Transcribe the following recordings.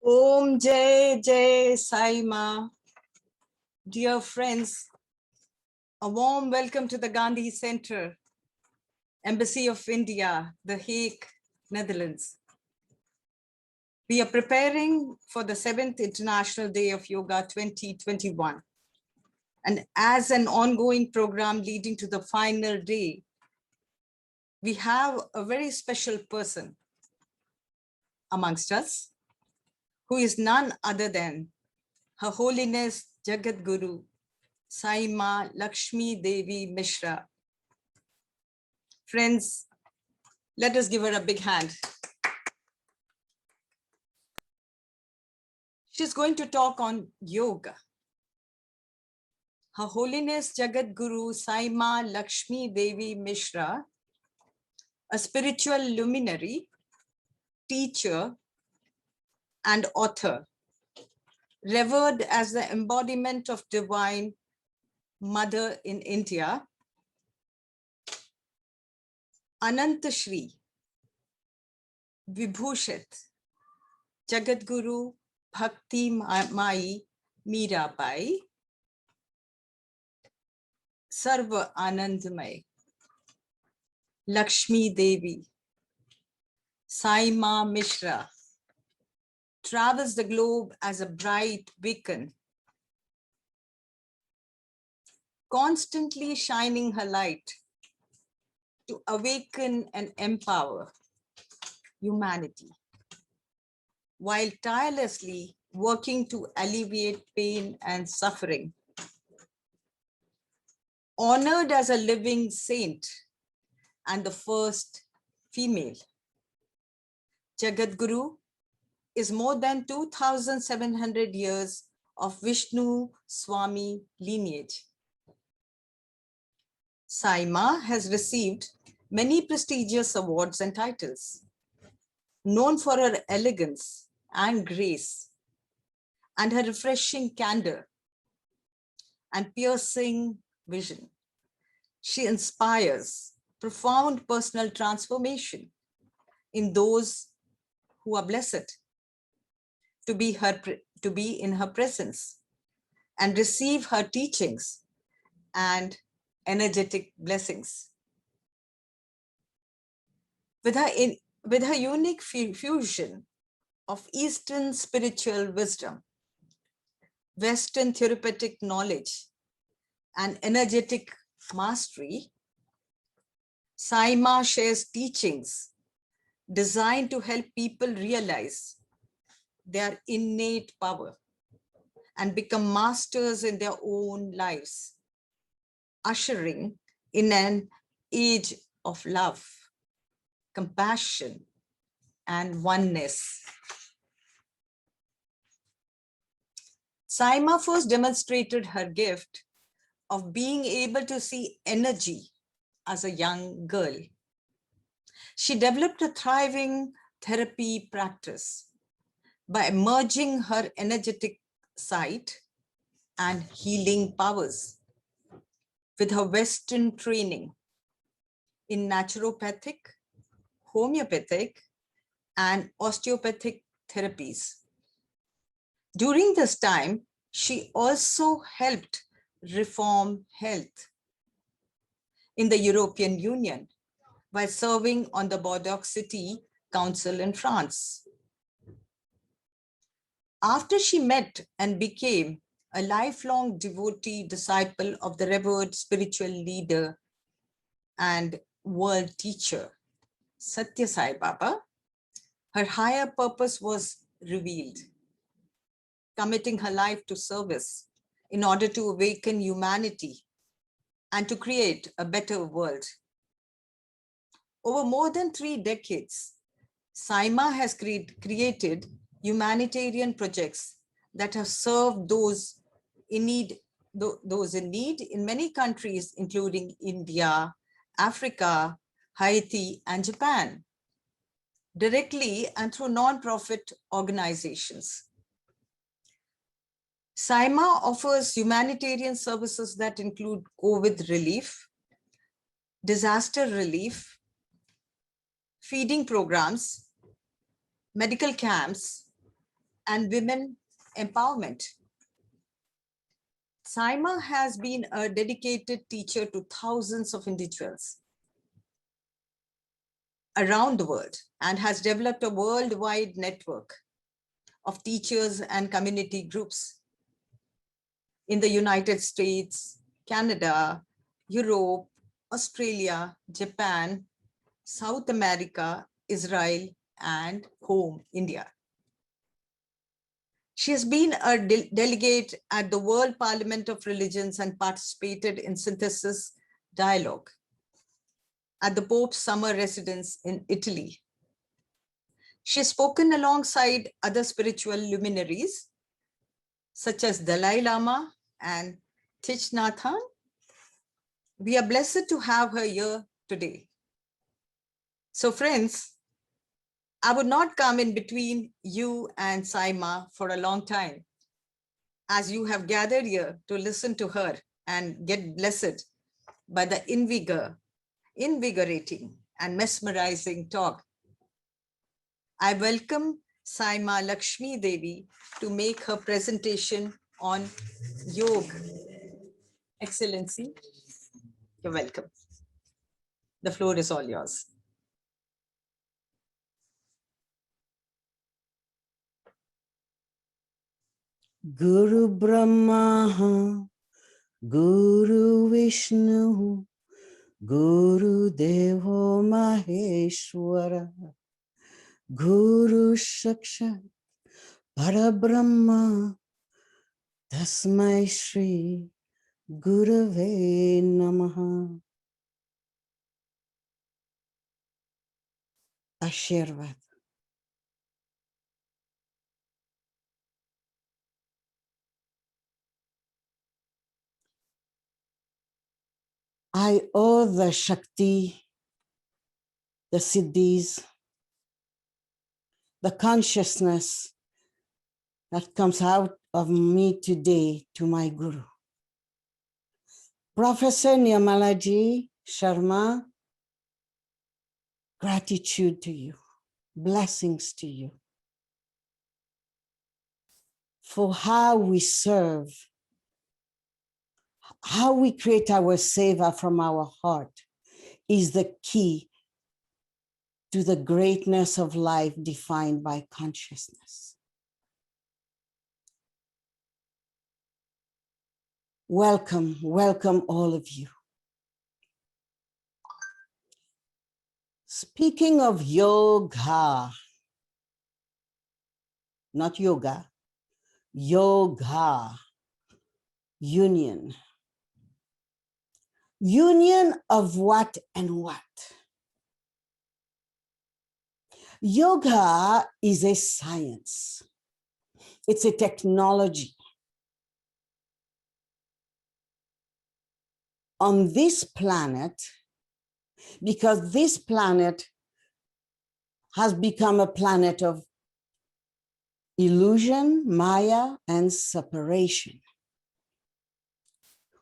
Om Jai Jai Sai Maa. Dear friends, a warm welcome to the Gandhi Center, Embassy of India, The Hague, Netherlands. We are preparing for the 7th International Day of Yoga 2021. And as an ongoing program leading to the final day, we have a very special person amongst us, who is none other than Her Holiness Jagadguru, Sai Maa Lakshmi Devi Mishra. Friends, let us give her a big hand. She's going to talk on yoga. Her Holiness Jagadguru Sai Maa Lakshmi Devi Mishra, a spiritual luminary, teacher, and author, revered as the embodiment of Divine Mother in India, Anantashri, Vibhushit, Jagadguru Bhakti Mai Mirabai, Sarva Anandamay, Lakshmi Devi, Sai Maa Mishra, travels the globe as a bright beacon, constantly shining her light to awaken and empower humanity, while tirelessly working to alleviate pain and suffering. Honored as a living saint and the first female, Jagadguru is more than 2,700 years of Vishnu Swami lineage. Sai Maa has received many prestigious awards and titles, known for her elegance and grace, and her refreshing candor and piercing vision. She inspires profound personal transformation in those who are blessed to be in her presence and receive her teachings and energetic blessings. With her unique fusion of Eastern spiritual wisdom, Western therapeutic knowledge, and energetic mastery, Sai Maa shares teachings designed to help people realize their innate power and become masters in their own lives, ushering in an age of love, compassion, and oneness. Sai Maa first demonstrated her gift of being able to see energy as a young girl. She developed a thriving therapy practice by merging her energetic sight and healing powers with her Western training in naturopathic, homeopathic, and osteopathic therapies. During this time, she also helped reform health in the European Union by serving on the Bordeaux City Council in France. After she met and became a lifelong devotee disciple of the revered spiritual leader and world teacher, Satya Sai Baba, her higher purpose was revealed, committing her life to service in order to awaken humanity and to create a better world. Over more than 3 decades, Sai Maa has created humanitarian projects that have served those in need in many countries, including India, Africa, Haiti, and Japan, directly and through non-profit organizations. Sai Maa offers humanitarian services that include COVID relief, disaster relief, feeding programs, medical camps, and women empowerment. Sai Maa has been a dedicated teacher to thousands of individuals around the world and has developed a worldwide network of teachers and community groups in the United States, Canada, Europe, Australia, Japan, South America, Israel, and home, India. She has been a delegate at the World Parliament of Religions and participated in synthesis dialogue at the Pope's summer residence in Italy. She has spoken alongside other spiritual luminaries, such as Dalai Lama and Thich Nhat Hanh. We are blessed to have her here today. So friends, I would not come in between you and Sai Maa for a long time, as you have gathered here to listen to her and get blessed by the invigorating and mesmerizing talk. I welcome Sai Maa Lakshmi Devi to make her presentation on yoga. Excellency, you're welcome. The floor is all yours. Guru Brahma, Guru Vishnu, Guru Devo Maheshwara, Guru Sakshat Parabrahma, Tasmai Shri Gurave Namaha. Ashirvad. I owe the Shakti, the Siddhis, the consciousness that comes out of me today to my Guru. Professor Nirmalaji Sharma, gratitude to you, blessings to you for how we serve, how we create our seva from our heart is the key to the greatness of life defined by consciousness. Welcome, welcome all of you. Speaking of yoga, not yoga, yoga, union. Union of what and what? Yoga is a science. It's a technology. On this planet, because this planet has become a planet of illusion, maya, and separation.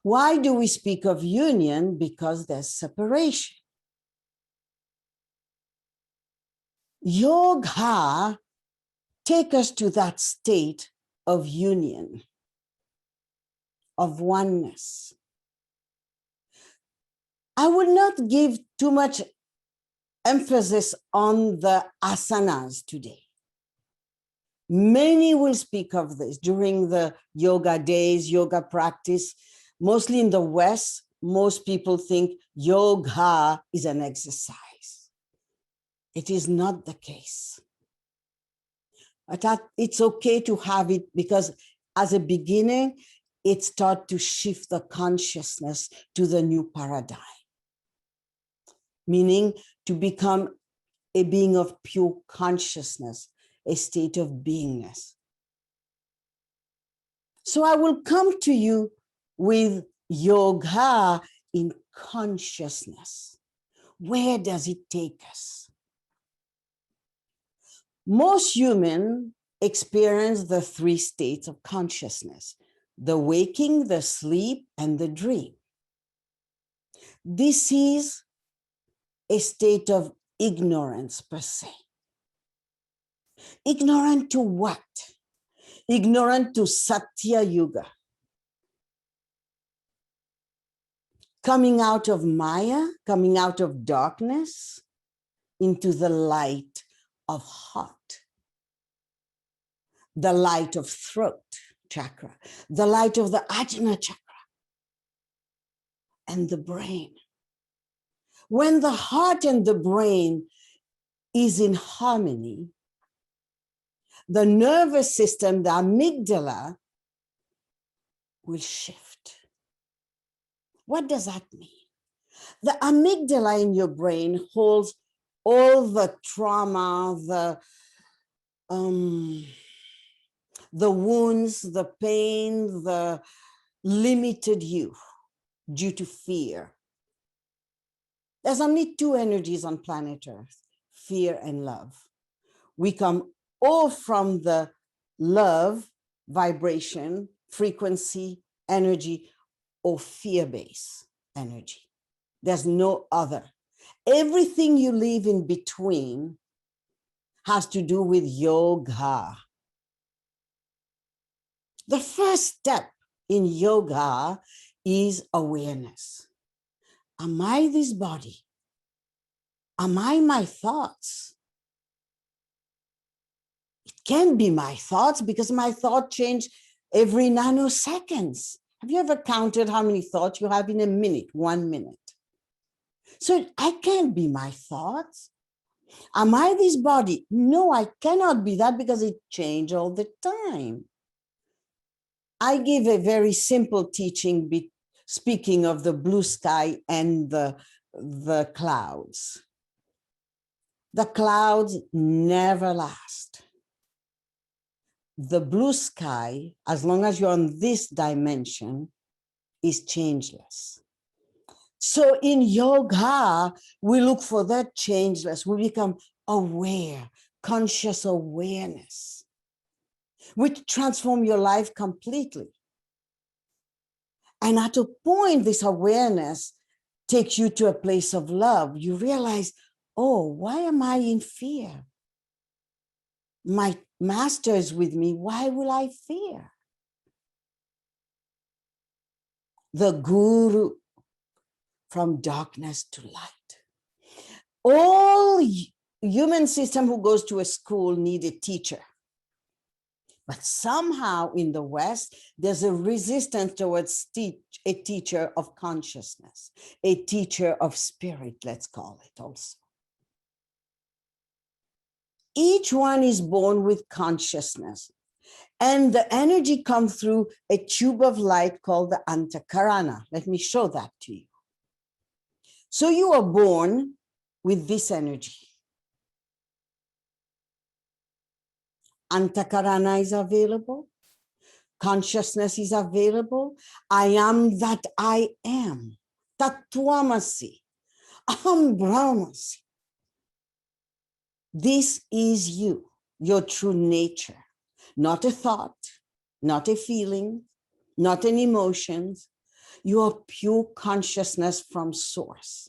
Why do we speak of union? Because there's separation. Yoga takes us to that state of union, of oneness. I will not give too much emphasis on the asanas today. Many will speak of this during the yoga days, yoga practice. Mostly in the West, most people think yoga is an exercise. It is not the case. But it's okay to have it because as a beginning, it starts to shift the consciousness to the new paradigm. Meaning to become a being of pure consciousness, a state of beingness. So I will come to you with yoga in consciousness. Where does it take us? Most humans experience the three states of consciousness: the waking, the sleep, and the dream. This is a state of ignorance per se. Ignorant to what? Ignorant to Satya Yuga. Coming out of Maya, coming out of darkness into the light of heart, the light of throat chakra, the light of the Ajna chakra, and the brain. When the heart and the brain is in harmony, the nervous system, the amygdala, will shift. What does that mean? The amygdala in your brain holds all the trauma, the wounds, the pain, the limited you due to fear. There's only two energies on planet Earth, fear and love. We come all from the love, vibration, frequency, energy, or fear-based energy. There's no other. Everything you live in between has to do with yoga. The first step in yoga is awareness. Am I this body? Am I my thoughts? It can be my thoughts because my thought change every nanoseconds. Have you ever counted how many thoughts you have in a minute, 1 minute? So I can't be my thoughts. Am I this body? No, I cannot be that because it changes all the time. I give a very simple teaching speaking of the blue sky and the clouds. The clouds never last. The blue sky, as long as you're on this dimension, is changeless. So in yoga, we look for that changeless. We become aware, conscious awareness, which transform your life completely. And at a point, this awareness takes you to a place of love. You realize, oh, why am I in fear? My master is with me. Why will I fear? The guru, from darkness to light. All human system who goes to a school need a teacher. But somehow in the West, there's a resistance towards a teacher of consciousness, a teacher of spirit, let's call it also. Each one is born with consciousness, and the energy comes through a tube of light called the Antakarana. Let me show that to you. So you are born with this energy. Antakarana is available. Consciousness is available. I am that I am. Tattvamasi. Aham Brahmasi. This is you, your true nature. Not a thought, not a feeling, not an emotions. You are pure consciousness from source.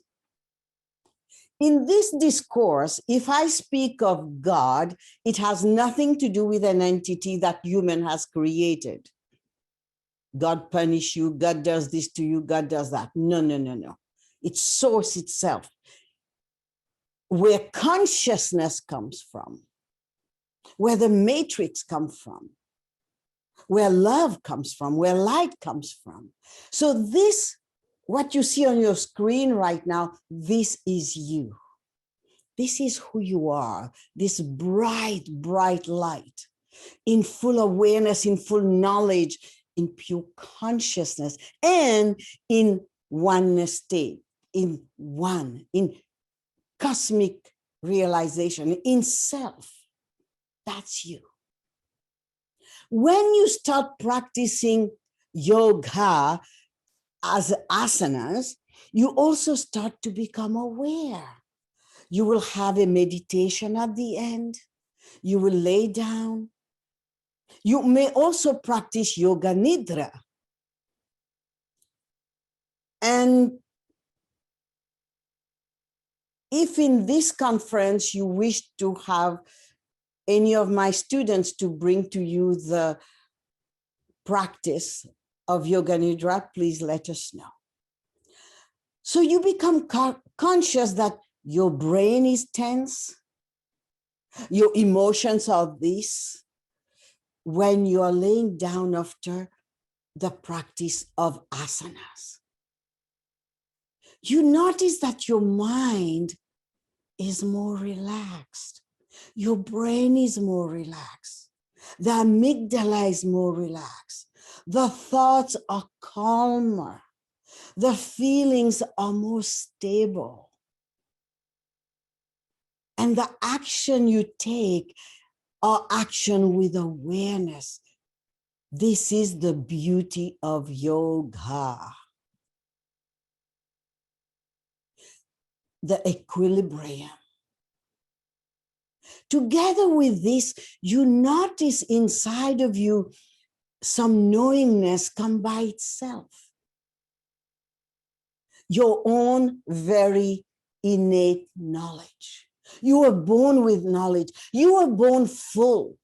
In this discourse, if I speak of God, it has nothing to do with an entity that human has created. God punish you, God does this to you, God does that. No, no, no, no. It's source itself. Where consciousness comes from, where the matrix comes from, where love comes from, where light comes from. So this, what you see on your screen right now, this is you. This is who you are, this bright, bright light, in full awareness, in full knowledge, in pure consciousness, and in oneness state, in cosmic realization, in self. That's you. When you start practicing yoga as asanas, you also start to become aware. You will have a meditation at the end. You will lay down. You may also practice yoga nidra. And if in this conference you wish to have any of my students to bring to you the practice of Yoga Nidra, please let us know. So you become conscious that your brain is tense, your emotions are this, when you are laying down after the practice of asanas. You notice that your mind is more relaxed. Your brain is more relaxed. The amygdala is more relaxed. The thoughts are calmer. The feelings are more stable. And the action you take are action with awareness. This is the beauty of yoga. The equilibrium. Together with this, you notice inside of you some knowingness come by itself. Your own very innate knowledge. You were born with knowledge. You were born full.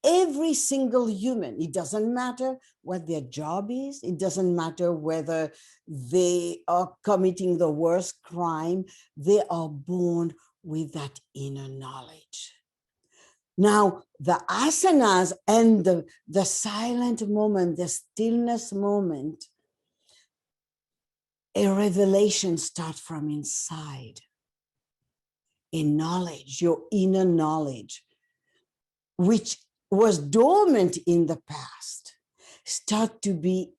Every single human, it doesn't matter what their job is. It doesn't matter whether they are committing the worst crime. They are born with that inner knowledge. Now, the asanas and the silent moment, the stillness moment, a revelation starts from inside. In knowledge, your inner knowledge, which was dormant in the past, start to be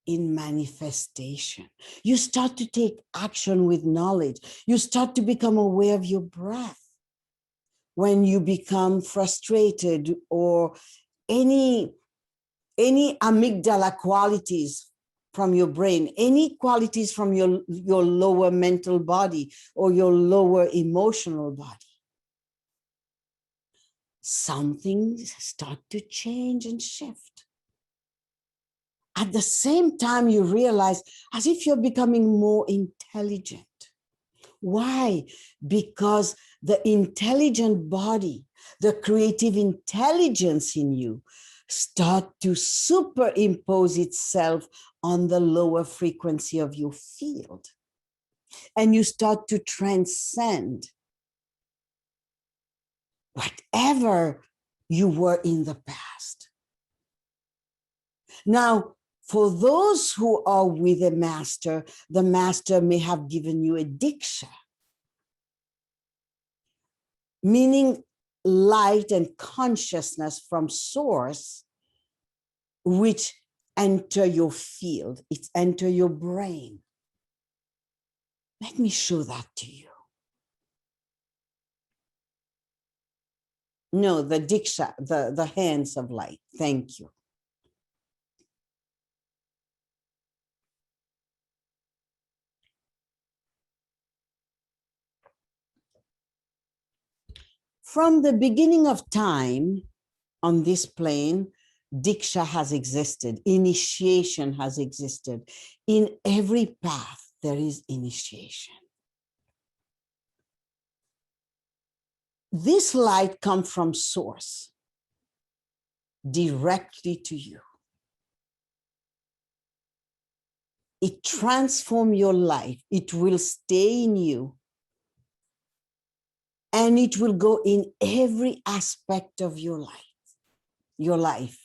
in manifestation. You start to take action with knowledge. You start to become aware of your breath. When you become frustrated or any amygdala qualities from your brain, any qualities from your lower mental body or your lower emotional body, something start to change and shift. At the same time, you realize as if you're becoming more intelligent. Why? Because the intelligent body, the creative intelligence in you, start to superimpose itself on the lower frequency of your field. And you start to transcend whatever you were in the past. Now, for those who are with a master, the master may have given you a Diksha, meaning light and consciousness from source, which enter your field, it enter your brain. Let me show that to you. No, the Diksha, the hands of light. Thank you. From the beginning of time on this plane, Diksha has existed, initiation has existed. In every path, there is initiation. This light comes from source, directly to you. It transforms your life. It will stay in you. And it will go in every aspect of your life.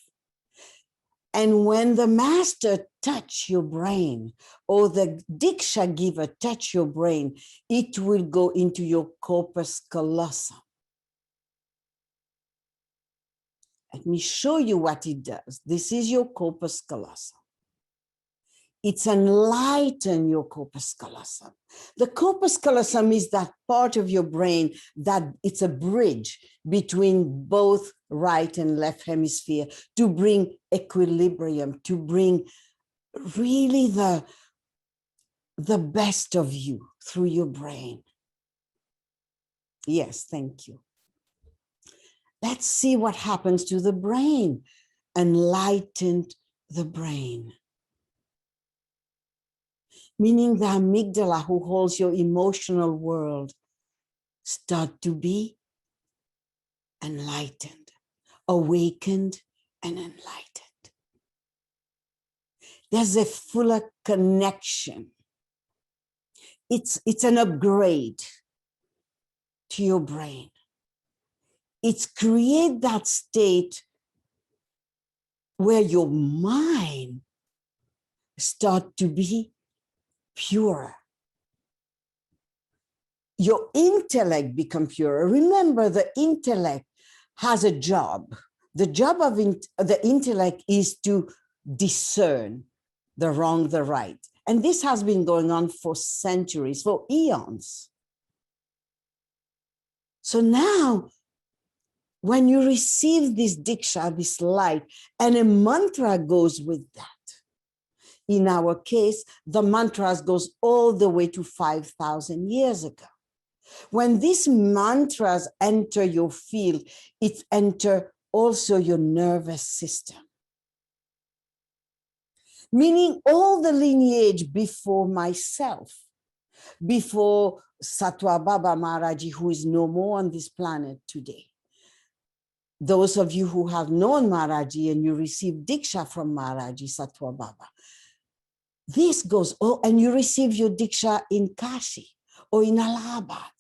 And when the master touch your brain, or the Diksha giver touch your brain, it will go into your corpus callosum. Let me show you what it does. This is your corpus callosum. It's enlighten your corpus callosum. The corpus callosum is that part of your brain that it's a bridge between both right and left hemisphere to bring equilibrium, to bring really the best of you through your brain. Yes, thank you. Let's see what happens to the brain. Enlightened the brain. Meaning the amygdala who holds your emotional world start to be enlightened, awakened and enlightened. There's a fuller connection. It's an upgrade to your brain. It's create that state where your mind start to be purer. Your intellect become purer. Remember, the intellect has a job. The job of the intellect is to discern the wrong, the right. And this has been going on for centuries, for eons. So now, when you receive this Diksha, this light, and a mantra goes with that. In our case, the mantras goes all the way to 5,000 years ago. When these mantras enter your field, it enter also your nervous system. Meaning all the lineage before myself, before Satwa Baba Maharaji, who is no more on this planet today. Those of you who have known Maharaji and you receive Diksha from Maharaji, Satwa Baba, this goes, oh, and you receive your Diksha in Kashi or in Allahabad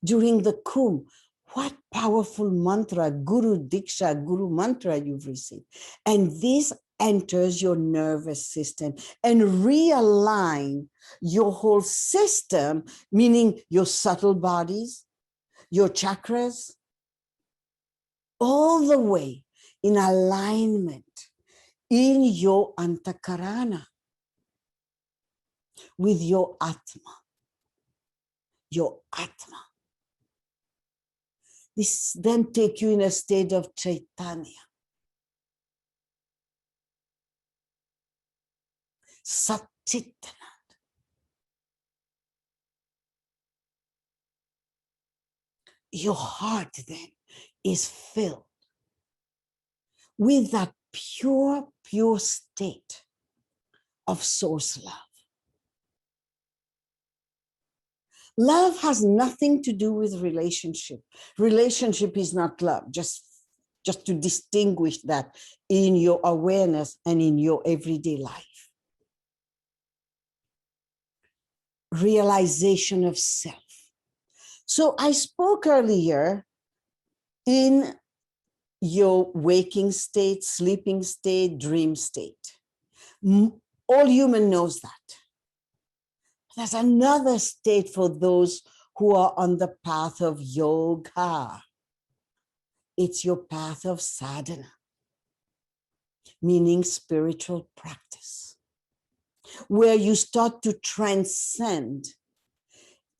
during the Kumbh. What powerful mantra, Guru Diksha, Guru mantra you've received. And this enters your nervous system and realign your whole system, meaning your subtle bodies, your chakras, all the way in alignment in your Antakarana with your Atma, your Atma. This then take you in a state of Chaitanya. Satchitanand. Your heart then is filled with that pure, pure state of source love. Love has nothing to do with relationship. Relationship is not love, just to distinguish that in your awareness and in your everyday life. Realization of self. So I spoke earlier in your waking state, sleeping state, dream state. All human knows that. There's another state for those who are on the path of yoga. It's your path of sadhana, meaning spiritual practice, where you start to transcend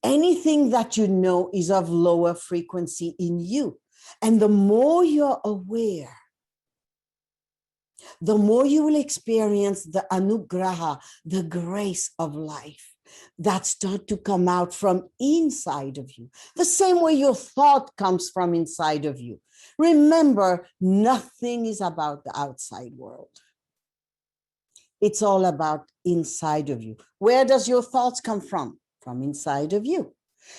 anything that you know is of lower frequency in you. And the more you're aware, the more you will experience the anugraha, the grace of life that start to come out from inside of you. The same way your thought comes from inside of you. Remember, nothing is about the outside world. It's all about inside of you. Where does your thoughts come from? From inside of you.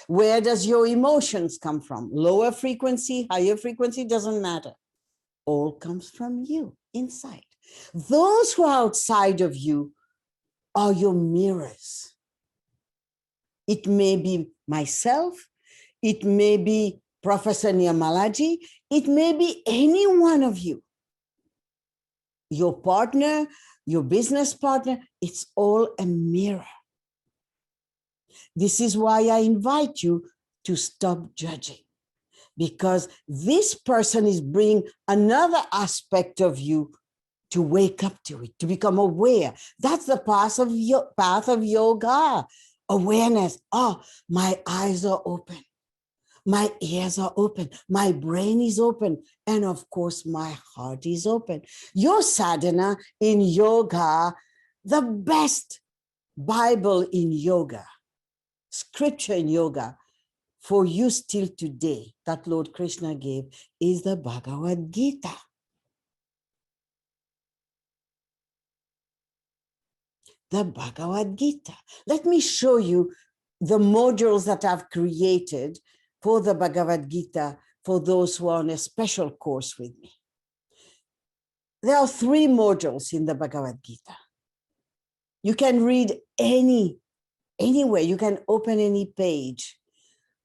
Where does your emotions come from? Lower frequency, higher frequency, doesn't matter. All comes from you, inside. Those who are outside of you are your mirrors. It may be myself, it may be Professor Nirmalaji, it may be any one of you. Your partner, your business partner, it's all a mirror. This is why I invite you to stop judging, because this person is bringing another aspect of you to wake up to it, to become aware. That's the path of yoga, awareness. Oh, my eyes are open. My ears are open. My brain is open. And of course, my heart is open. Your sadhana in yoga, the best Bible in yoga, scripture in yoga, for you still today, that Lord Krishna gave, is the Bhagavad Gita. The Bhagavad Gita. Let me show you the modules that I've created for the Bhagavad Gita for those who are on a special course with me. There are 3 modules in the Bhagavad Gita. You can read anywhere, you can open any page.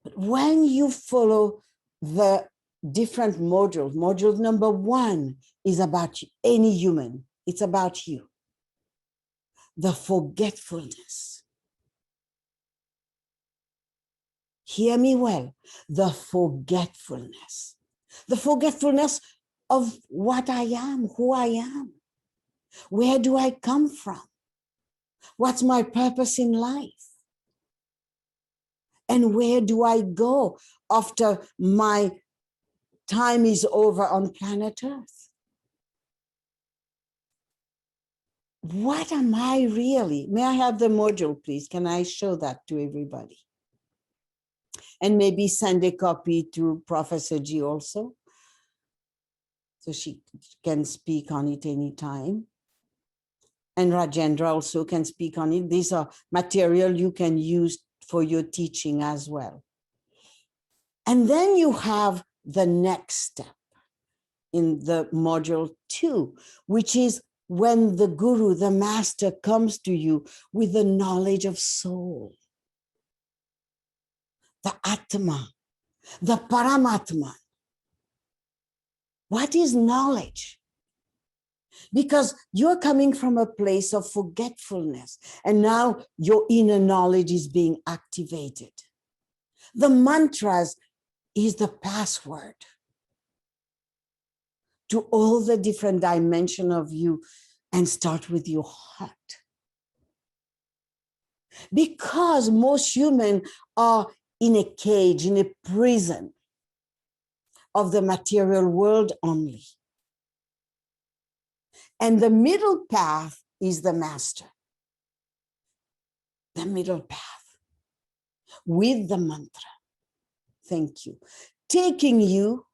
But when you follow the different modules, module number 1 is about any human. It's about you. The forgetfulness. Hear me well. The forgetfulness. The forgetfulness of what I am, who I am. Where do I come from? What's my purpose in life? And where do I go after my time is over on planet Earth? What am I really? May I have the module, please? Can I show that to everybody? And maybe send a copy to Professor G also, so she can speak on it anytime. And Rajendra also can speak on it. These are material you can use for your teaching as well. And then you have the next step in the module 2, which is when the guru, the master, comes to you with the knowledge of soul, the Atma, the Paramatma. What is knowledge? Because you're coming from a place of forgetfulness, and now your inner knowledge is being activated. The mantras is the password to all the different dimensions of you, and start with your heart. Because most humans are in a cage, in a prison of the material world only. And the middle path is the master. The middle path with the mantra. Thank you. Taking you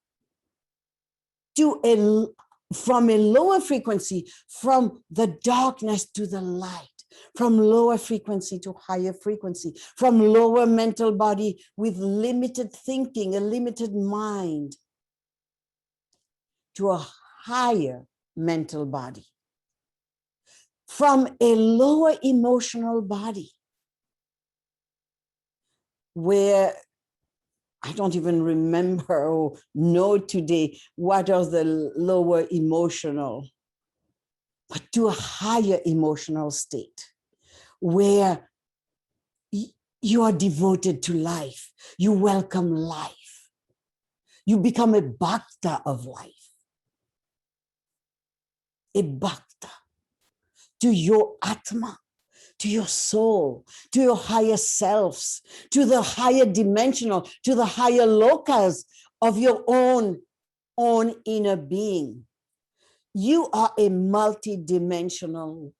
to from a lower frequency, from the darkness to the light, from lower frequency to higher frequency, from lower mental body with limited thinking, a limited mind, to a higher mental body, from a lower emotional body, where I don't even remember or know today what are the lower emotional, but to a higher emotional state where you are devoted to life, you welcome life, you become a bhakta of life, a bhakta to your Atma, to your soul, to your higher selves, to the higher dimensional, to the higher lokas of your own inner being. You are a multidimensional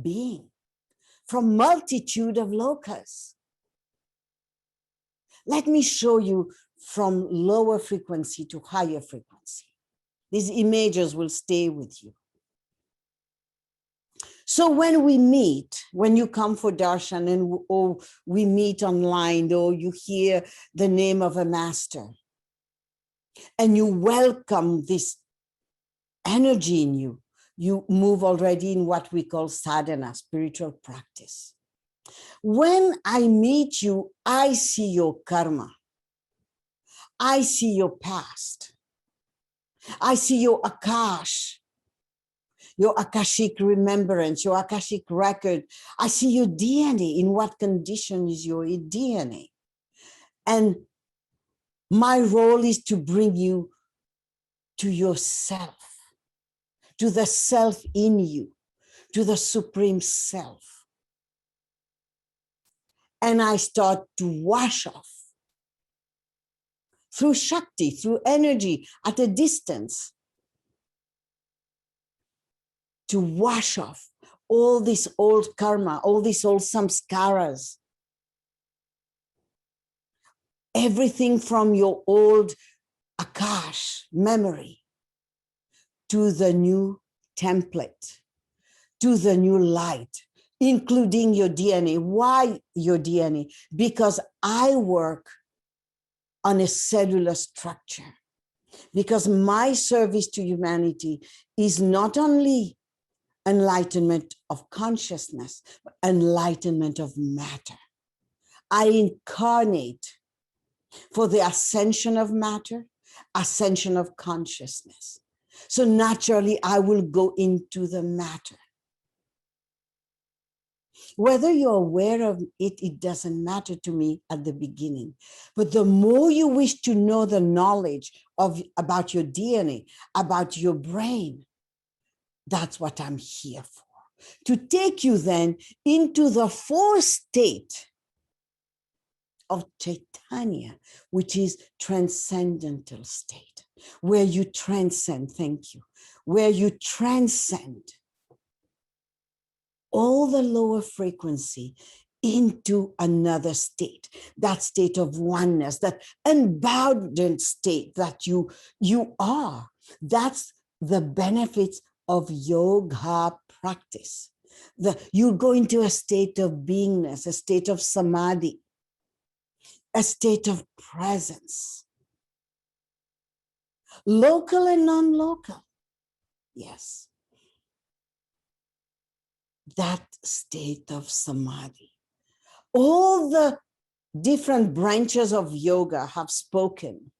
being from multitude of lokas. Let me show you from lower frequency to higher frequency. These images will stay with you. So when we meet, when you come for darshan or we meet online, or you hear the name of a master and you welcome this energy in you, you move already in what we call sadhana, spiritual practice. When I meet you, I see your karma. I see your past. I see your akash, your akashic remembrance, your akashic record. I see your DNA. In what condition is your DNA? And my role is to bring you to yourself, to the self in you, to the supreme self. And I start to wash off through Shakti, through energy at a distance, to wash off all this old karma, all these old samskaras, everything from your old akash memory to the new template, to the new light. including your DNA. Why your DNA? Because I work on a cellular structure. Because my service to humanity is not only enlightenment of consciousness, but enlightenment of matter. I incarnate for the ascension of matter, ascension of consciousness. So naturally, I will go into the matter. Whether you're aware of it, it doesn't matter to me at the beginning. But the more you wish to know the knowledge about your DNA, about your brain, that's what I'm here for. To take you then into the fourth state of Chaitanya, which is transcendental state, where you transcend, thank you, where you transcend all the lower frequency into another state, that state of oneness, that unbounded state that you are. That's the benefits of yoga practice. You go into a state of beingness, a state of samadhi, a state of presence, local and non-local. Yes. That state of samadhi. All the different branches of yoga have spoken.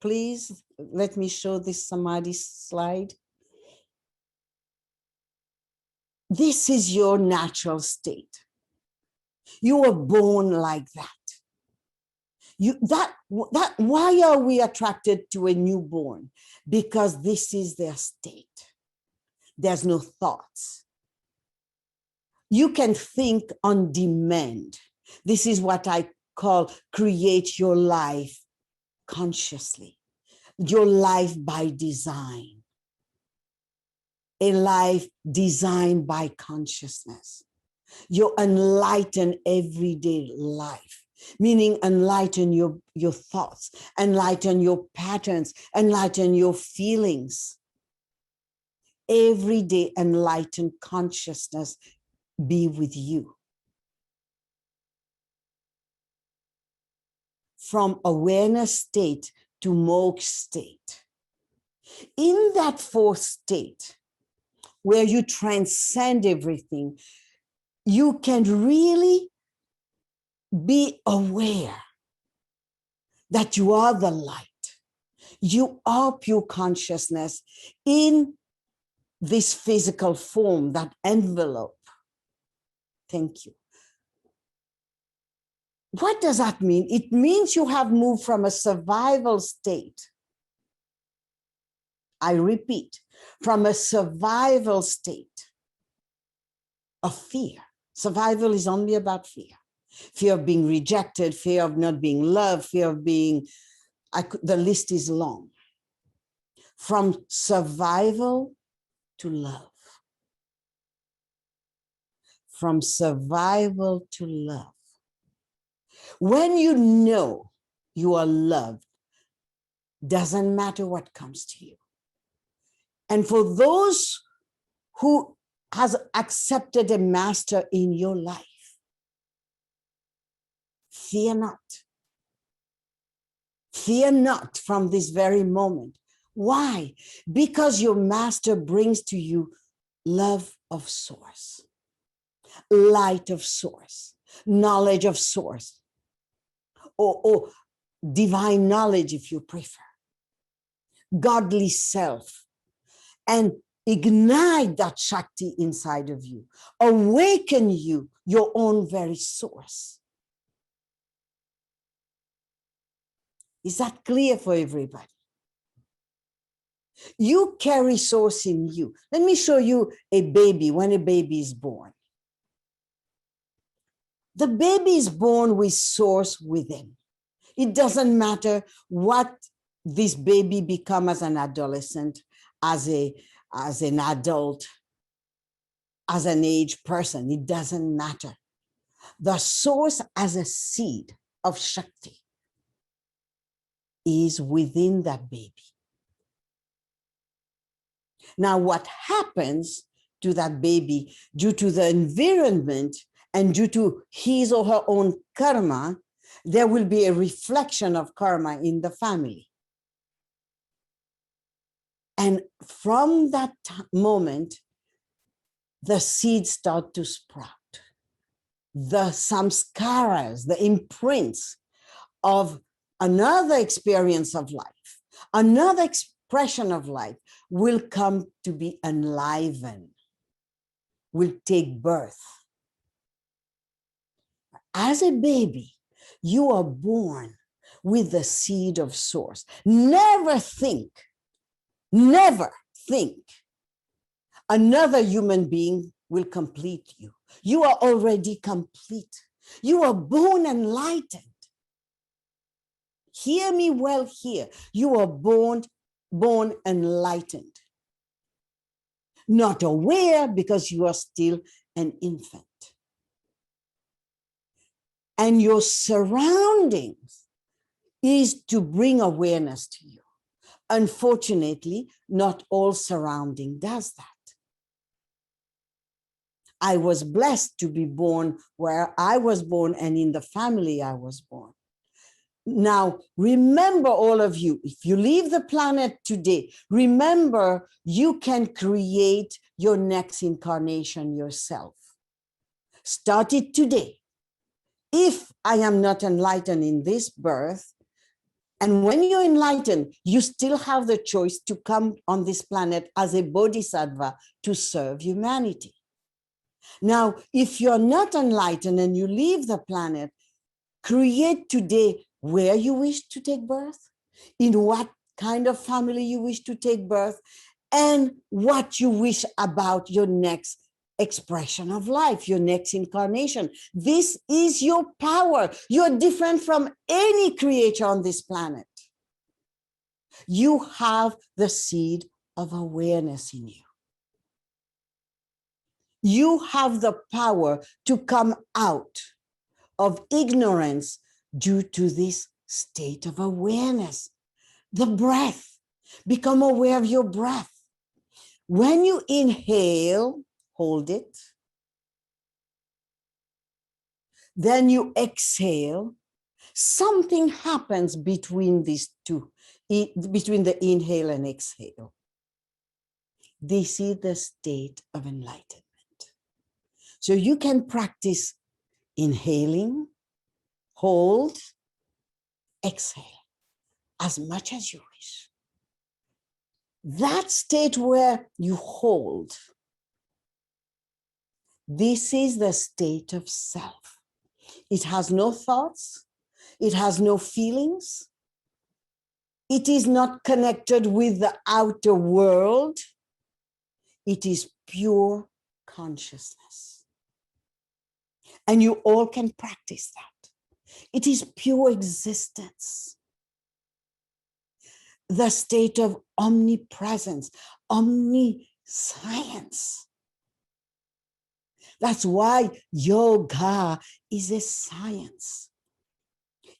Please let me show this samadhi slide. This is your natural state. You were born like that. Why are we attracted to a newborn? Because this is their state. There's no thoughts. You can think on demand. This is what I call create your life consciously, your life by design, a life designed by consciousness, your enlightened everyday life, meaning enlighten your thoughts, enlighten your patterns, enlighten your feelings. Everyday enlightened consciousness be with you. From awareness state to moksha state. In that fourth state, where you transcend everything, you can really be aware that you are the light. You are pure consciousness in this physical form, that envelope. Thank you. What does that mean? It means you have moved from a survival state. I repeat, from a survival state of fear. Survival is only about fear. Fear of being rejected, fear of not being loved, fear of being, the list is long. From survival to love. From survival to love. When you know you are loved, doesn't matter what comes to you. And for those who has accepted a master in your life, fear not. Fear not from this very moment. Why? Because your master brings to you love of source, light of source, knowledge of source, or divine knowledge if you prefer, godly self, and ignite that Shakti inside of you, awaken you, your own very source. Is that clear for everybody? You carry source in you. Let me show you a baby, when a baby is born. The baby is born with source within. It doesn't matter what this baby become as an adolescent, as an adult, as an aged person. It doesn't matter. The source as a seed of Shakti is within that baby. Now, what happens to that baby due to the environment and due to his or her own karma, there will be a reflection of karma in the family. And from that moment, the seeds start to sprout. The samskaras, the imprints of another experience of life, another expression of life will come to be enlivened, will take birth. As a baby, you are born with the seed of source. Never think another human being will complete you. You are already complete. You are born enlightened. Hear me well here. You are born enlightened. Not aware because you are still an infant. And your surroundings is to bring awareness to you. Unfortunately, not all surrounding does that. I was blessed to be born where I was born and in the family I was born. Now, remember, all of you, if you leave the planet today, remember you can create your next incarnation yourself. Start it today. If I am not enlightened in this birth, and when you're enlightened, you still have the choice to come on this planet as a bodhisattva to serve humanity. Now, if you're not enlightened and you leave the planet, create today where you wish to take birth, in what kind of family you wish to take birth, and what you wish about your next expression of life, your next incarnation. This is your power. You're different from any creature on this planet. You have the seed of awareness in you. You have the power to come out of ignorance due to this state of awareness. The breath, become aware of your breath. When you inhale, hold it. Then you exhale. Something happens between these two, between the inhale and exhale. This is the state of enlightenment. So you can practice inhaling, hold, exhale as much as you wish. That state where you hold, this is the state of self. It has no thoughts. It has no feelings. It is not connected with the outer world. It is pure consciousness. And you all can practice that. It is pure existence. The state of omnipresence, omniscience. That's why yoga is a science.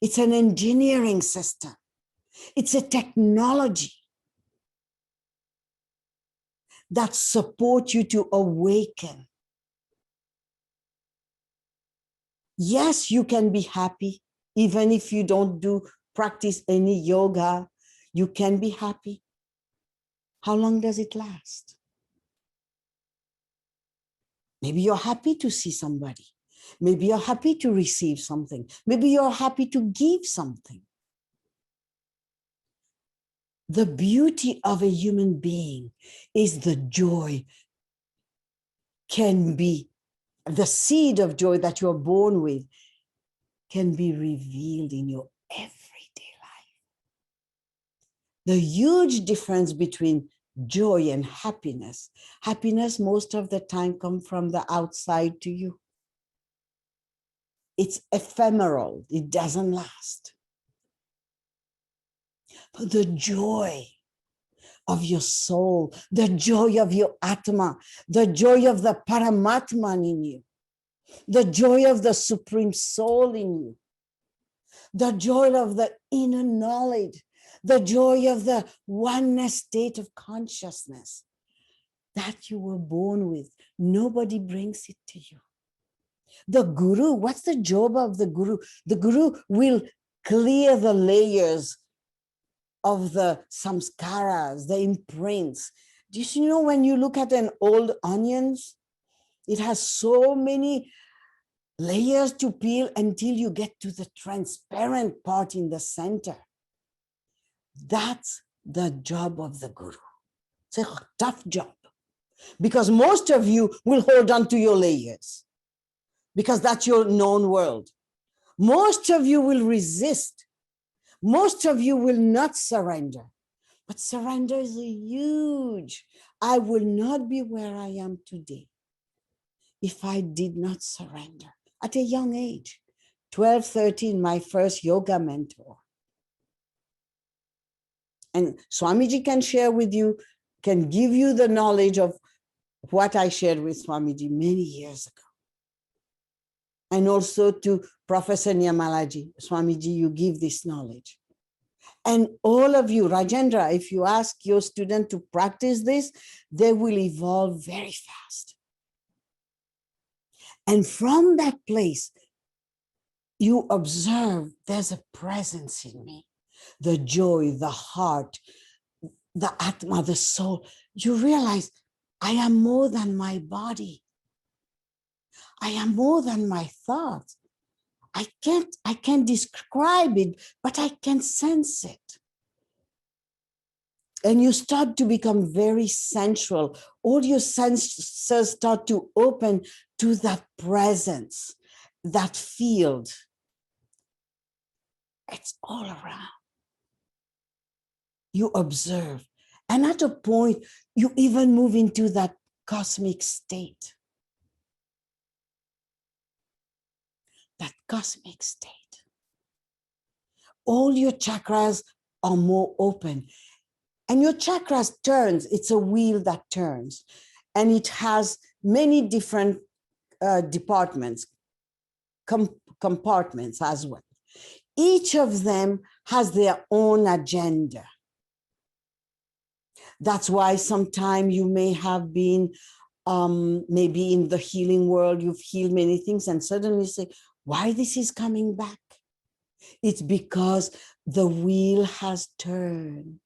It's an engineering system. It's a technology that supports you to awaken. Yes, you can be happy, even if you don't practice any yoga, you can be happy. How long does it last? Maybe you're happy to see somebody. Maybe you're happy to receive something. Maybe you're happy to give something. The beauty of a human being is the joy can be, the seed of joy that you're born with can be revealed in your everyday life. The huge difference between joy and happiness. Happiness most of the time comes from the outside to you. It's ephemeral, it doesn't last. But the joy of your soul, the joy of your Atma, the joy of the Paramatman in you, the joy of the Supreme Soul in you, the joy of the inner knowledge, the joy of the oneness state of consciousness. that you were born with. Nobody brings it to you. The guru, what's the job of the guru? The guru will clear the layers of the samskaras, the imprints. Do you know when you look at an old onions, it has so many layers to peel until you get to the transparent part in the center. That's the job of the guru. It's a tough job because most of you will hold on to your layers because that's your known world. Most of you will resist. Most of you will not surrender. But surrender is a huge. I will not be where I am today if I did not surrender. At a young age, 12, 13, my first yoga mentor. And Swamiji can share with you, can give you the knowledge of what I shared with Swamiji many years ago. And also to Professor Nyamalaji, Swamiji, you give this knowledge. And all of you, Rajendra, if you ask your student to practice this, they will evolve very fast. And from that place, you observe there's a presence in me, the joy, the heart, the Atma, the soul. You realize I am more than my body. I am more than my thoughts. I can't describe it, but I can sense it. And you start to become very sensual. All your senses start to open to that presence, that field. It's all around. You observe. And at a point, you even move into that cosmic state. That cosmic state. All your chakras are more open. And your chakras turns, it's a wheel that turns. And it has many different departments, compartments as well. Each of them has their own agenda. That's why sometime you may have been maybe in the healing world, you've healed many things and suddenly say, why this is coming back? It's because the wheel has turned.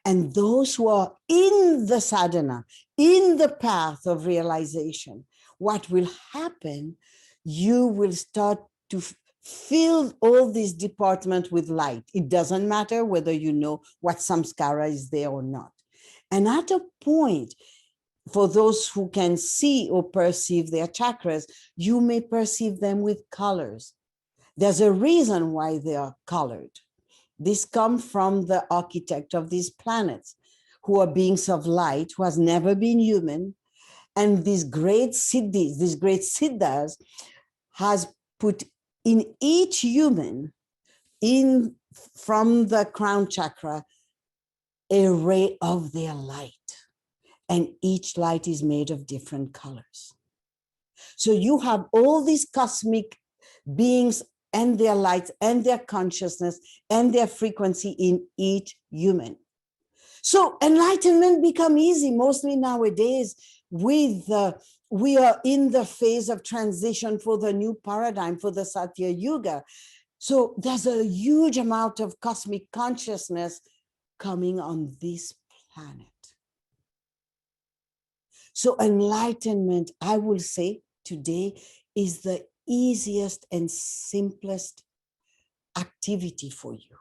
And those who are in the sadhana, in the path of realization, what will happen, you will start to fill all these departments with light. It doesn't matter whether you know what samskara is there or not. And at a point, for those who can see or perceive their chakras, you may perceive them with colors. There's a reason why they are colored. This comes from the architect of these planets, who are beings of light, who has never been human. And these great siddhis, these great siddhas, has put in each human, from the crown chakra, a ray of their light. And each light is made of different colors. So you have all these cosmic beings and their lights and their consciousness and their frequency in each human. So enlightenment become easy. Mostly nowadays, we are in the phase of transition for the new paradigm, for the Satya Yuga. So there's a huge amount of cosmic consciousness coming on this planet. So enlightenment, I will say today, is the easiest and simplest activity for you.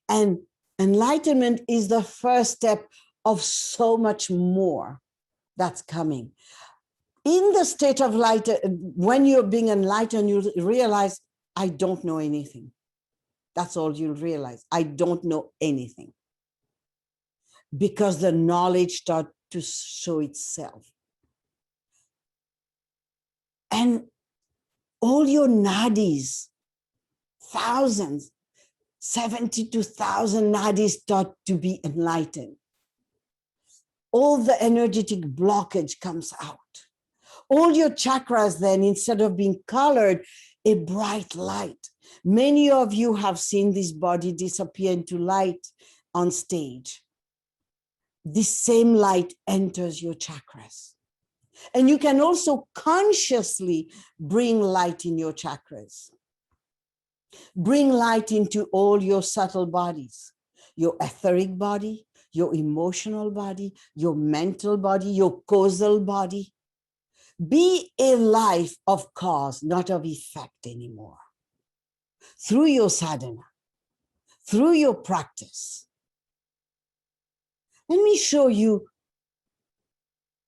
And enlightenment is the first step of so much more that's coming. In the state of light, when you're being enlightened, you realize, I don't know anything. That's all you'll realize. I don't know anything. Because the knowledge starts to show itself. And all your nadis, thousands, 72,000 nadis start to be enlightened. All the energetic blockage comes out. All your chakras then, instead of being colored, a bright light. Many of you have seen this body disappear into light on stage. this same light enters your chakras. And you can also consciously bring light in your chakras. Bring light into all your subtle bodies, your etheric body, your emotional body, your mental body, your causal body. Be a life of cause, not of effect anymore. Through your sadhana, through your practice. Let me show you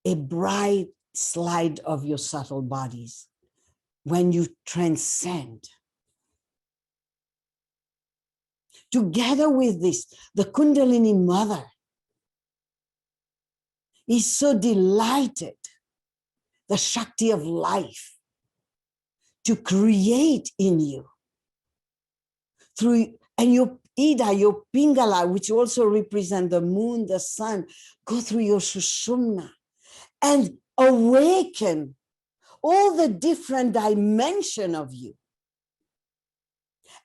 a bright slide of your subtle bodies when you transcend. Together with this, the Kundalini Mother is so delighted, the Shakti of life, to create in you through, and your Ida, your Pingala, which also represent the moon, the sun, go through your Sushumna and awaken all the different dimension of you.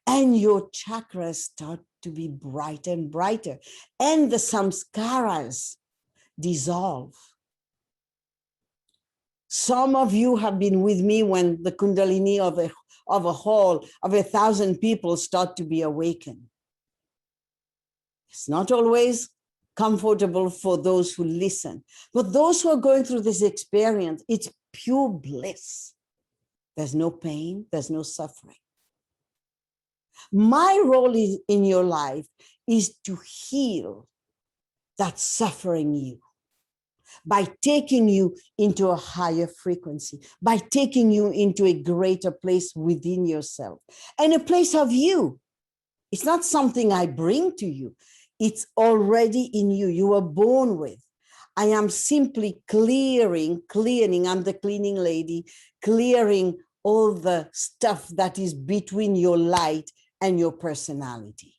And your chakras start to be brighter and brighter, and the samskaras dissolve. Some of you have been with me when the Kundalini of a hall of 1,000 people start to be awakened. It's not always comfortable for those who listen, but those who are going through this experience, it's pure bliss. There's no pain, there's no suffering. My role in your life is to heal that suffering you by taking you into a higher frequency, by taking you into a greater place within yourself and a place of you. It's not something I bring to you. It's already in you. You were born with. I am simply clearing, I'm the cleaning lady, clearing all the stuff that is between your light and your personality,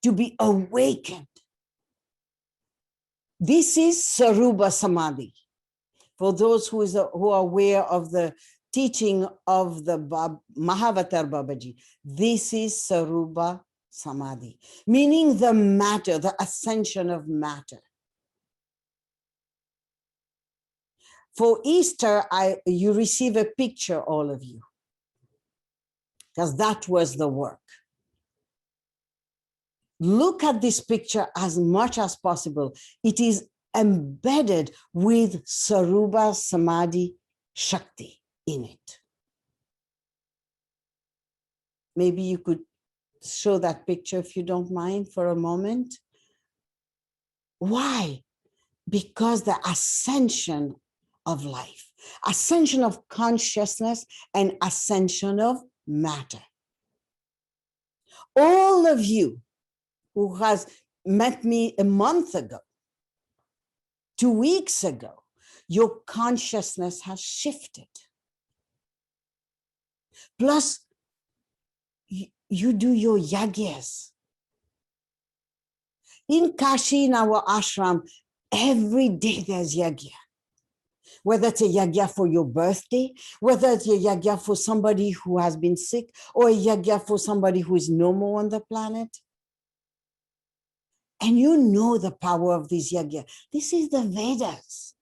to be awakened. This is Sarupa Samadhi. For those who are aware of the teaching of the Mahavatar Babaji, this is Sarupa Samadhi, meaning the matter, the ascension of matter. For Easter, you receive a picture, all of you, because that was the work. Look at this picture as much as possible. It is embedded with Sarupa Samadhi Shakti in it. Maybe you could show that picture if you don't mind for a moment. Why? Because the ascension of life, ascension of consciousness, and ascension of matter. All of you who has met me a month ago, 2 weeks ago, your consciousness has shifted. Plus, you do your yagyas. In Kashi, in our ashram, every day there's yagya. Whether it's a yagya for your birthday, whether it's a yagya for somebody who has been sick, or a yagya for somebody who is no more on the planet. And you know the power of this yagya. This is the Vedas.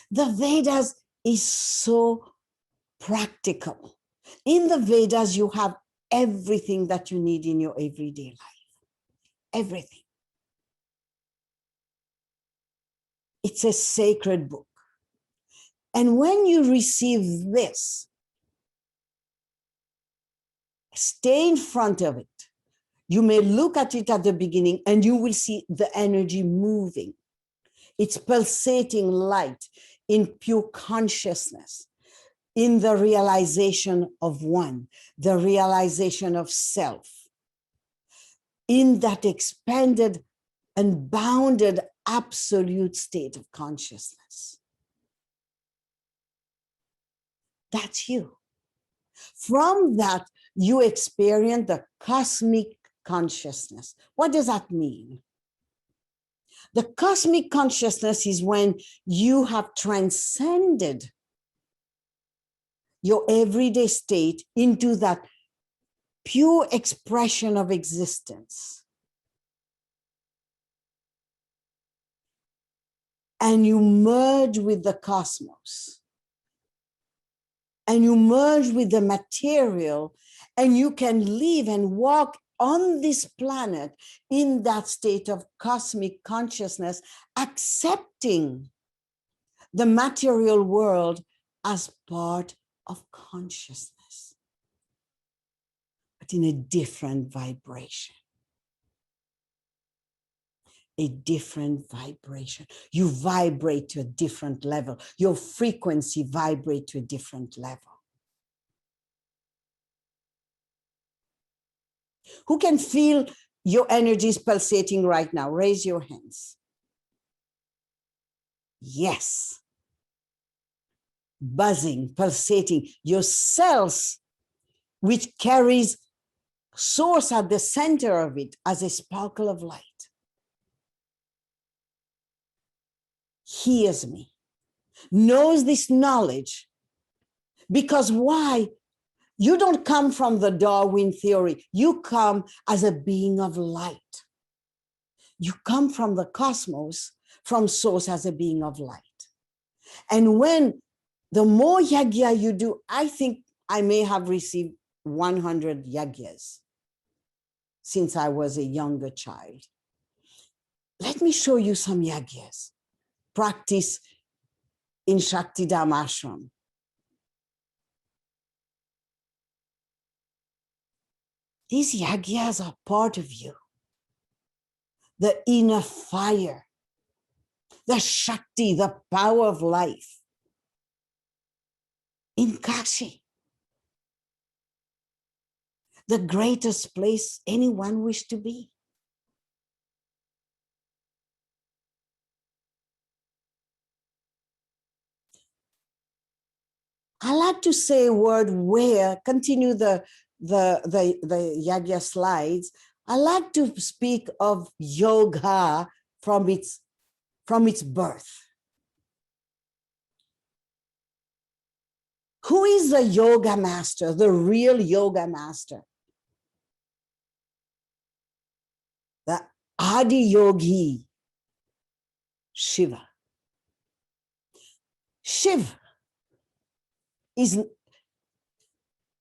The Vedas is so practical. In the Vedas, you have everything that you need in your everyday life. Everything. It's a sacred book. And when you receive this, stay in front of it. You may look at it at the beginning and you will see the energy moving. It's pulsating light in pure consciousness, in the realization of one, the realization of self, in that expanded and bounded absolute state of consciousness. That's you. From that, you experience the cosmic consciousness. What does that mean? The cosmic consciousness is when you have transcended your everyday state into that pure expression of existence. and you merge with the cosmos, and you merge with the material, and you can live and walk on this planet in that state of cosmic consciousness, accepting the material world as part of consciousness, but in a different vibration. A different vibration. You vibrate to a different level. Your frequency vibrates to a different level. Who can feel your energies pulsating right now? Raise your hands. Yes. Buzzing, pulsating. Your cells, which carries source at the center of it as a sparkle of light, hears me, knows this knowledge. Because why? You don't come from the Darwin theory. You come as a being of light. You come from the cosmos, from source as a being of light. And when the more Yagya you do, I think I may have received 100 Yagyas since I was a younger child. Let me show you some Yagyas. Practice in Shaktidam Ashram. These Yagyas are part of you. The inner fire, the Shakti, the power of life. In Kashi, the greatest place anyone wished to be. I like to say a word where, continue the Yagya slides. I like to speak of yoga from its birth. Who is the yoga master, the real yoga master? The Adi Yogi, Shiva. Shiv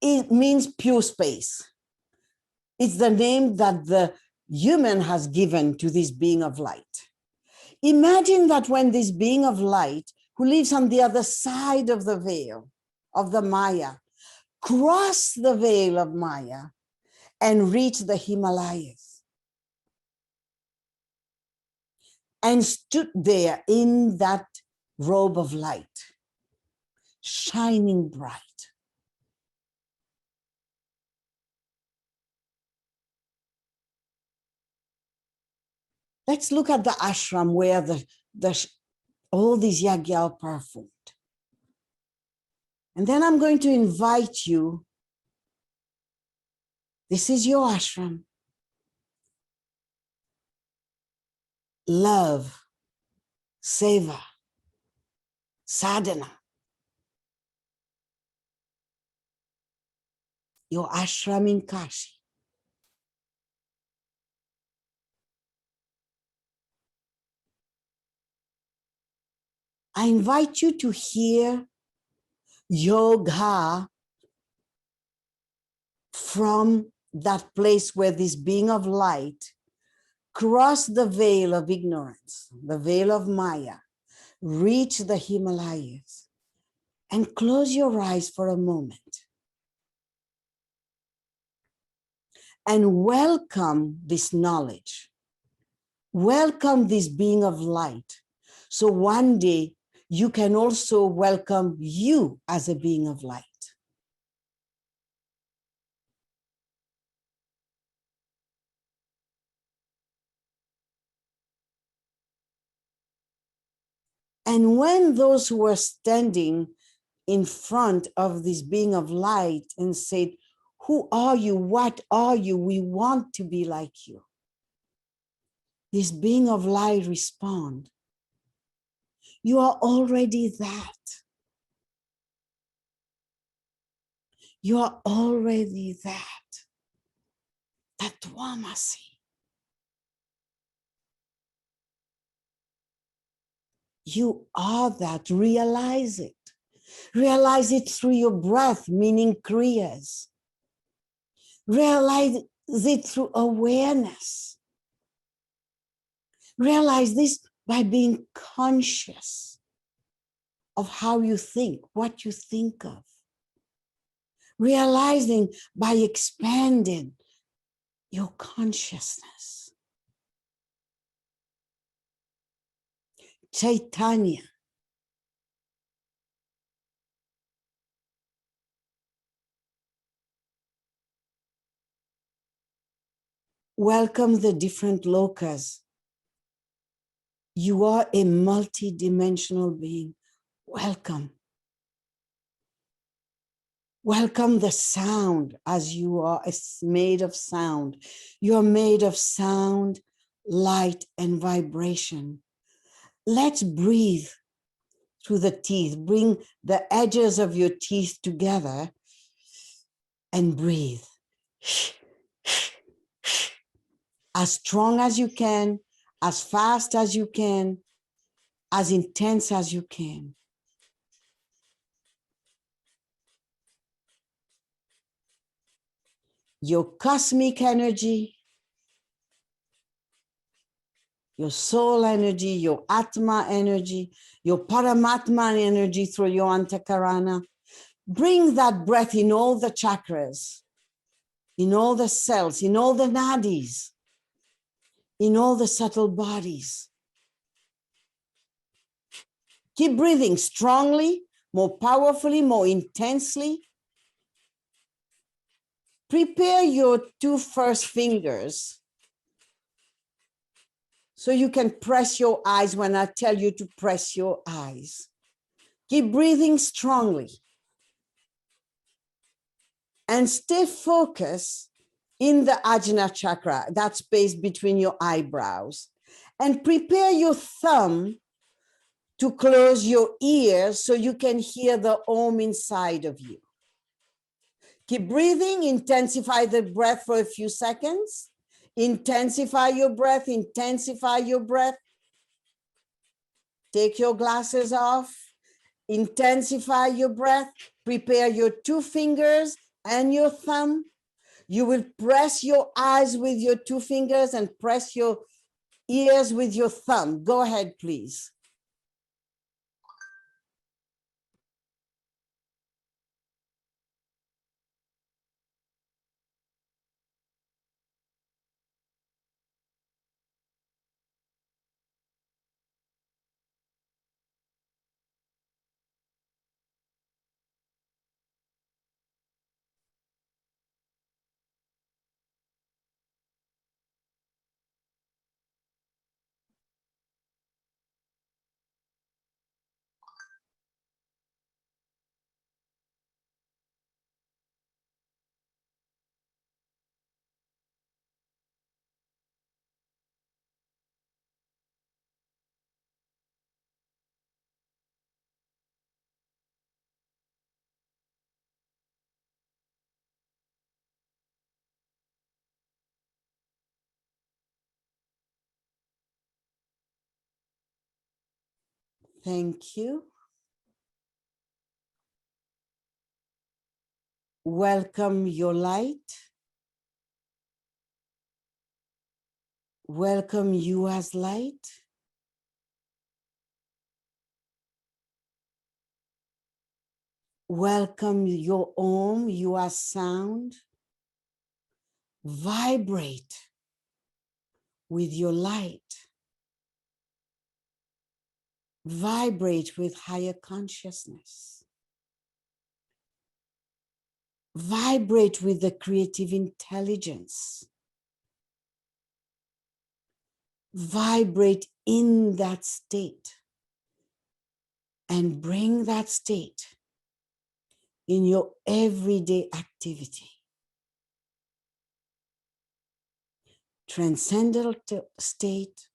it means pure space. It's the name that the human has given to this being of light. Imagine that when this being of light, who lives on the other side of the veil of the Maya, cross the veil of Maya and reach the Himalayas and stood there in that robe of light, shining bright. Let's look at the ashram where all these yagya are performed. And then I'm going to invite you. This is your ashram. Love, seva, sadhana. Your ashram in Kashi. I invite you to hear yoga from that place where this being of light crossed the veil of ignorance, the veil of Maya, reach the Himalayas, and close your eyes for a moment and welcome this knowledge, welcome this being of light. So one day you can also welcome you as a being of light. And when those who were standing in front of this being of light and said, "Who are you? What are you? We want to be like you." This being of light respond, "You are already that. You are already that. Tattvamasi. You are that. Realize it. Realize it through your breath, meaning kriyas. Realize it through awareness. Realize this by being conscious of how you think, what you think of. Realizing by expanding your consciousness. Chaitanya. Welcome the different lokas. You are a multi-dimensional being. Welcome. Welcome the sound, as you are made of sound. You're made of sound, light, and vibration. Let's breathe through the teeth. Bring the edges of your teeth together and breathe. As strong as you can, as fast as you can, as intense as you can. Your cosmic energy, your soul energy, your Atma energy, your Paramatma energy through your Antakarana. Bring that breath in all the chakras, in all the cells, in all the nadis, in all the subtle bodies. Keep breathing strongly, more powerfully, more intensely. Prepare your two first fingers so you can press your eyes when I tell you to press your eyes. Keep breathing strongly. And stay focused in the Ajna chakra, that space between your eyebrows. And prepare your thumb to close your ears so you can hear the Om inside of you. Keep breathing, intensify the breath for a few seconds. Intensify your breath, intensify your breath. Take your glasses off, intensify your breath, prepare your two fingers and your thumb. You will press your eyes with your two fingers and press your ears with your thumb. Go ahead, please. Thank you. Welcome your light. Welcome you as light. Welcome your Om, you as sound. Vibrate with your light. Vibrate with higher consciousness. Vibrate with the creative intelligence. Vibrate in that state and bring that state in your everyday activity. Transcendental state,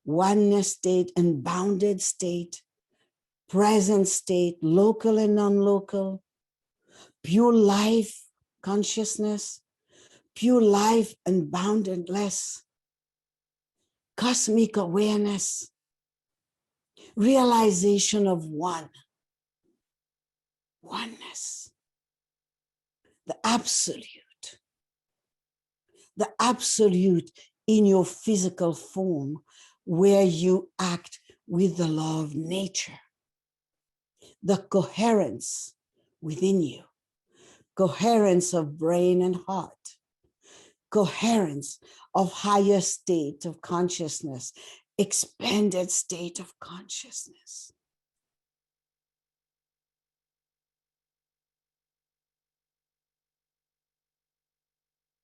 oneness state, unbounded state, present state, local and non-local, pure life consciousness, pure life and boundedness, cosmic awareness. realization of oneness, the absolute in your physical form, where you act with the law of nature, the coherence within you, coherence of brain and heart, coherence of higher state of consciousness, expanded state of consciousness.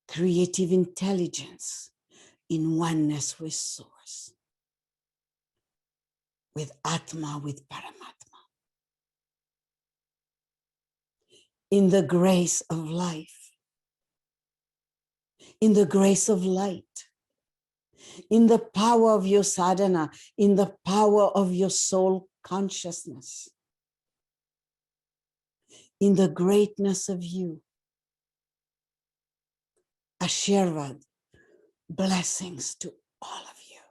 Creative intelligence in oneness with Source, with Atma, with Paramatma, in the grace of life, in the grace of light, in the power of your sadhana, in the power of your soul consciousness, in the greatness of you. Ashirvad, blessings to all of you.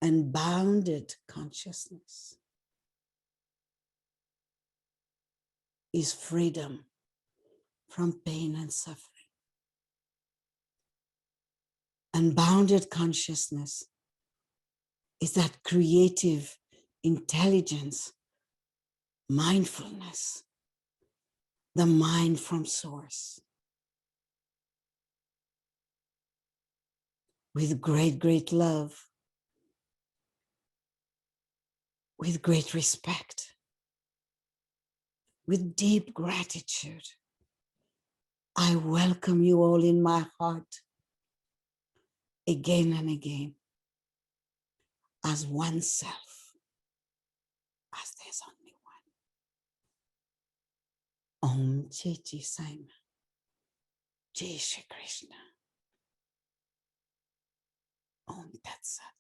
Unbounded consciousness is freedom from pain and suffering. Unbounded consciousness is that creative intelligence, mindfulness, the mind from Source. With great, great love, with great respect, with deep gratitude, I welcome you all in my heart again and again as one self, as there's only one. Om Chichi Sai Maa. Jai Shri Krishna. Om Tat Sat.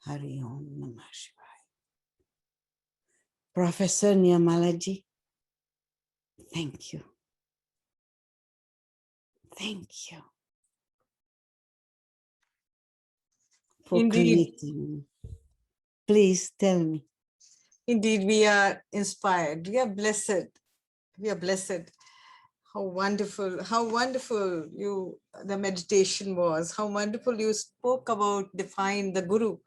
Hari Om Namah Shivaya. Professor Nirmalaji, thank you. Thank you for Indeed. creating. Please tell me. Indeed, we are inspired. We are blessed. We are blessed. How wonderful the meditation was. How wonderful you spoke about, define the Guru.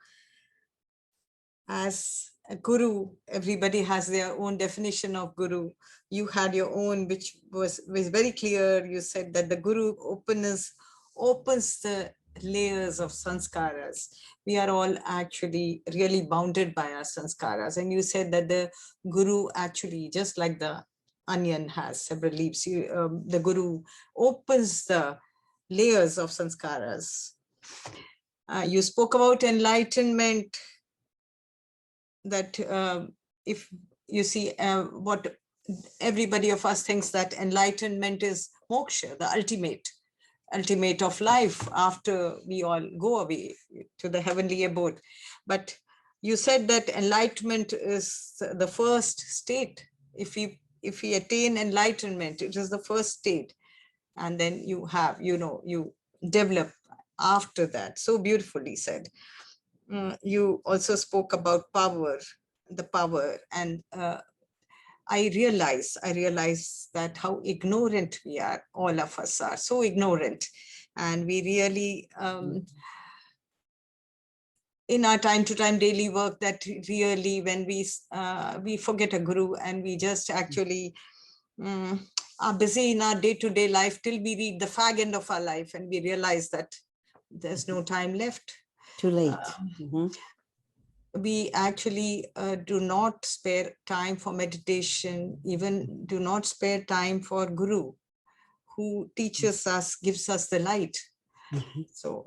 As a Guru, everybody has their own definition of Guru. You had your own, which was very clear. You said that the Guru opens the layers of sanskaras. We are all actually really bounded by our sanskaras. And you said that the Guru actually, just like the onion has several leaves, the Guru opens the layers of sanskaras. You spoke about enlightenment, that if you see what everybody of us thinks, that enlightenment is moksha, the ultimate of life after we all go away to the heavenly abode. But you said that enlightenment is the first state. If we attain enlightenment, it is the first state, and then you have, you develop after that. So beautifully said. You also spoke about the power, and I realize that how ignorant we are. All of us are so ignorant, and we really, in our time-to-time daily work, that really, when we forget a Guru, and we just actually are busy in our day-to-day life till we reach the fag end of our life, and we realize that there's no time left. Too late. We actually do not spare time for meditation, even do not spare time for Guru, who teaches us, gives us the light. So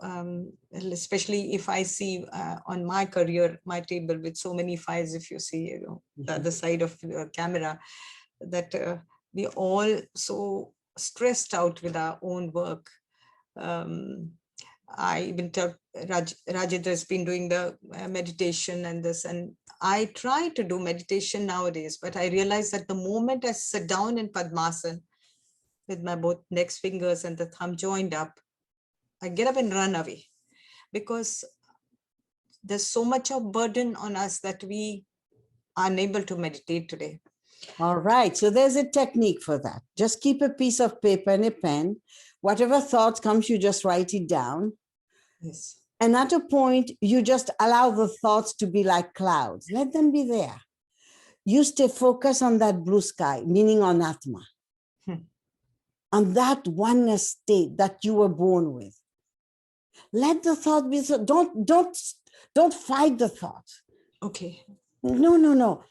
especially if I see on my career, my table with so many files, if you see, the other side of the camera, that we all so stressed out with our own work. I even Rajendra has been doing the meditation and this, and I try to do meditation nowadays, but I realize that the moment I sit down in Padmasana with my both next fingers and the thumb joined up, I get up and run away, because there's so much of burden on us that we are unable to meditate today. All right, so there's a technique for that. Just keep a piece of paper and a pen. Whatever thoughts comes, you just write it down. Yes. And at a point, you just allow the thoughts to be like clouds. Let them be there. You stay focused on that blue sky, meaning on Atma, on that oneness state that you were born with. Let the thought be so. Don't fight the thought. Okay. No.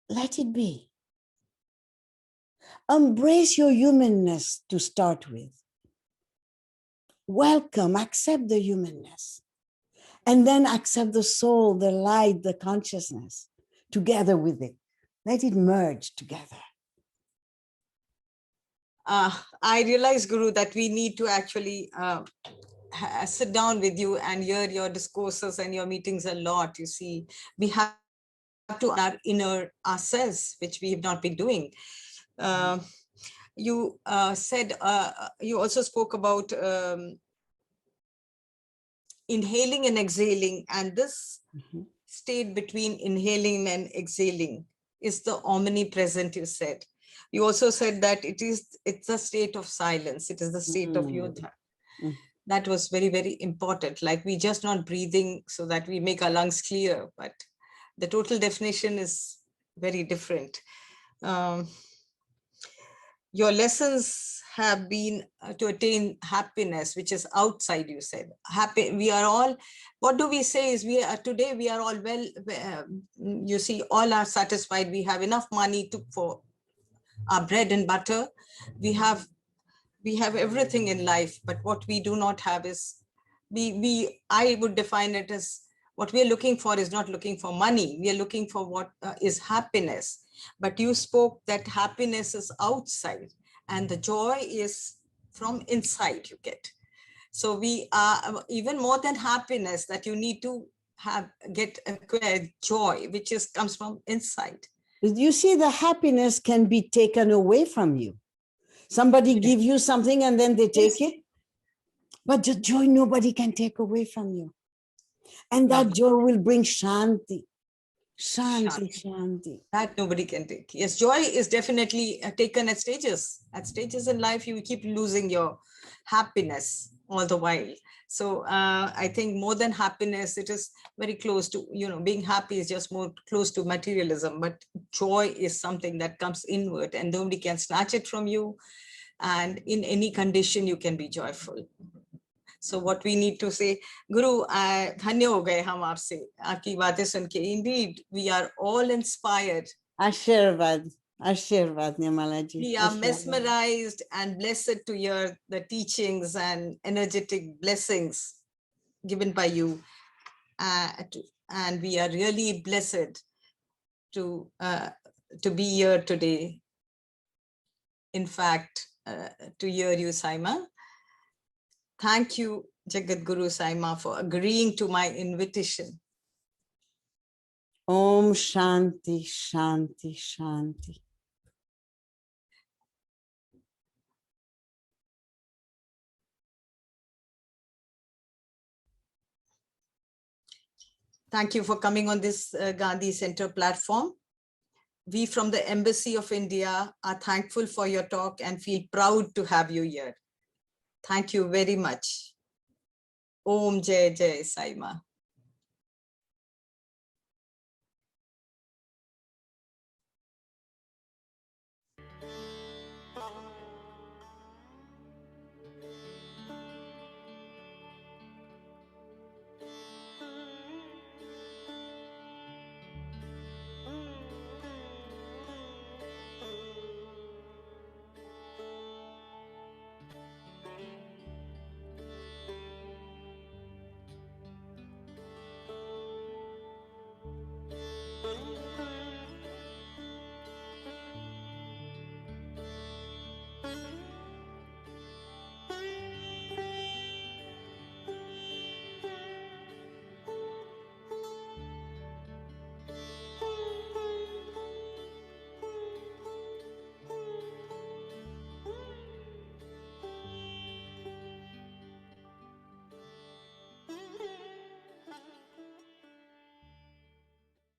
Let it be. Embrace your humanness to start with. Welcome, accept the humanness. And then accept the soul, the light, the consciousness together with it. Let it merge together. I realize, Guru, that we need to actually sit down with you and hear your discourses and your meetings a lot. You see, we have to our inner ourselves, which we have not been doing. You said, you also spoke about inhaling and exhaling, and this state between inhaling and exhaling is the omnipresent, you said. You also said that it's a state of silence. It is the state of yodha. That was very, very important. Like, we just not breathing so that we make our lungs clear, but the total definition is very different. Your lessons have been to attain happiness, which is outside, you said. Happy, we are all, what do we say is, we are today, we are all well, you see, all are satisfied. We have enough money for our bread and butter. We have everything in life, but what we do not have is, I would define it as, what we are looking for is not looking for money. We are looking for what is happiness. But you spoke that happiness is outside and the joy is from inside you get. So we are even more than happiness, that you need to acquire joy, which comes from inside. You see, the happiness can be taken away from you. Somebody give you something and then they take it. But the joy, nobody can take away from you. And that joy will bring shanti. Shanti. That nobody can take. Yes, joy is definitely taken at stages. At stages in life, you keep losing your happiness all the while. So I think more than happiness, it is very close to, being happy is just more close to materialism, but joy is something that comes inward and nobody can snatch it from you. And in any condition, you can be joyful. So what we need to say, Guru, dhanya ho gaye hum aapse, aapki baatein sun ke. Indeed, we are all inspired. Ashirvad, Nirmalaji. We are mesmerized and blessed to hear the teachings and energetic blessings given by you. And we are really blessed to be here today. In fact, to hear you, Sai Maa. Thank you, Jagadguru Sai Maa, for agreeing to my invitation. Om Shanti, Shanti, Shanti. Thank you for coming on this Gandhi Center platform. We from the Embassy of India are thankful for your talk and feel proud to have you here. Thank you very much. Om Jai Jai Sai Maa.